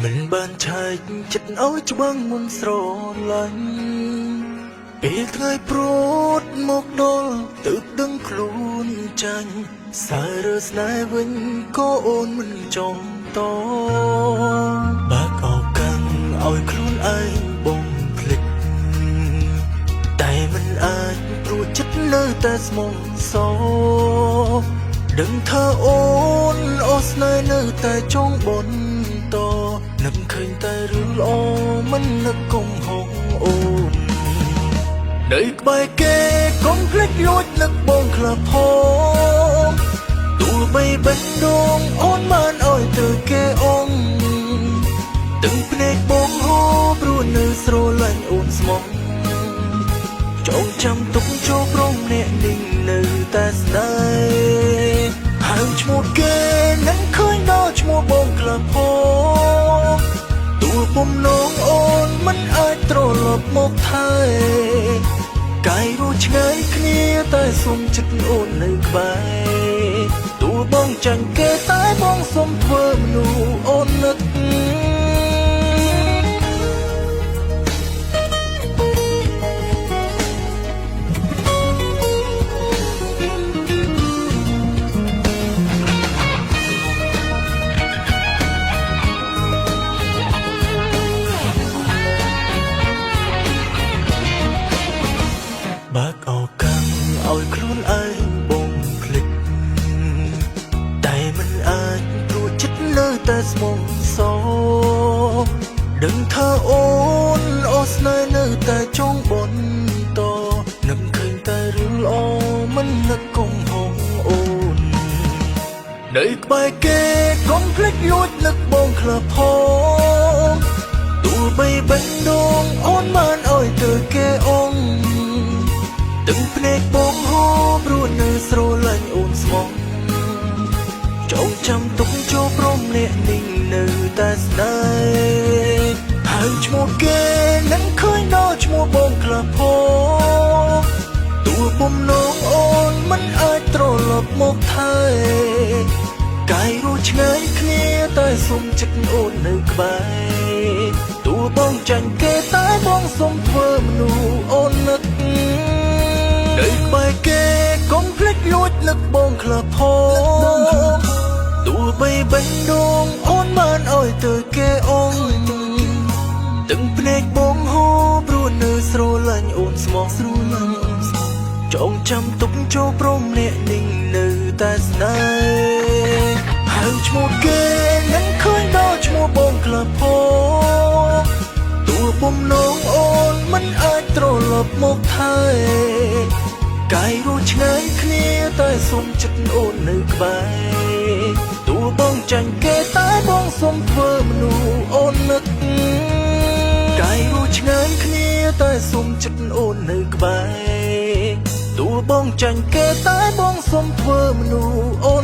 មិនបានឆែកចិត្តឲ្យច្បាំងមុនស្រឡាញ់ពេលថ្ងៃព្រួតមកដល់ទើបដឹងខ្លួនចាញ់សាររើស្នេហ៍វិញក៏អូនមិនចង់តបើកឱកាសឲ្យខ្លួនឯងបងភ្លេចតែមិនអាចព្រួតចិត្តនៅតែស្មងសដឹងថាអូនអូស្នេហ៍នៅតែចង់បន្តនឹកឃើញតែរឿងល្អមិននឹកកុំហងអូននៅក្បែរគេកុំភ្លេចលួចនឹកបងខ្លះផងទូលបីបេះដូងអូនបានឲ្យទៅគេអងទាំងភ្នែកបងហូរព្រោះនៅស្រឡាញ់អូនស្មោះចងចាំទុកចូលព្រមអ្នកនឹងនៅតែស្នេហ៍ហៅឈ្មោះគេនឹងឃើញដល់ឈ្មោះបងខ្លះផងទូលពំនងអូនមិនអាចត្រឡប់មកថែកាយរស់ឆ្ងាយគ្នាតែសុំចិត្តអូននៅក្បែរទូលបងចាញ់គេតែបងសុំធ្វើមនុស្សអូននឹកបើកឱកាសឲ្យខ្លួនឯងបងភ្លេចតែមិនអាចព្រួតចិត្តនៅតែស្មងសដឹងថាអូនអូស្នេហ៍នៅតែចង់បន្តនឹកឃើញតែរឿងល្អមិននឹកកុំហងអូននៅក្បែរគេកុំភ្លេចលួចនឹកបងខ្លះផងទូលបីបេះដូងអូនបានឲ្យទៅគេអងទាំងភ្នែកបងហូរព្រោះនៅស្រឡាញ់អូនស្មោះចងចាំទុកចូលព្រមអ្នកនឹងនៅតែស្នេហ៍ហៅឈ្មោះគេនឹងឃើញដល់ឈ្មោះបងខ្លះផងទូលពំនងអូនមិនអាចត្រឡប់មកថែកាយរស់ឆ្ងាយគ្នាតែសុំចិត្តអូននៅក្បែរទូលបងចាញ់គេតែបងសុំធ្វើមនុស្សអូននឹកនៅក្បែរគេកុំភ្លេចលួចនឹកបងខ្លះផងទូលបីបេះដូងអូនបានឲ្យទៅគេអងទាំងភ្នែកបងហូរព្រោះនៅស្រឡាញ់អូនស្មោះចងចាំទុកចូលព្រមអ្នកនឹងនៅតែស្នេហ៍ហៅឈ្មោះគេនឹងឃើញដល់ឈ្មោះបងខ្លះផងទូលពំនងអូនមិនអាចត្រឡប់មកថែកាយរស់ឆ្ងាយគ្នាតែសុំចិត្តអូននៅក្បែរទូលបងចាញ់គេតែបងសុំធ្វើមនុស្សអូននឹកកាយរស់ឆ្ងាយគ្នាតែសុំចិត្តអូននៅក្បែរទូលបងចាញ់គេតែបងសុំធ្វើមនុស្សអូន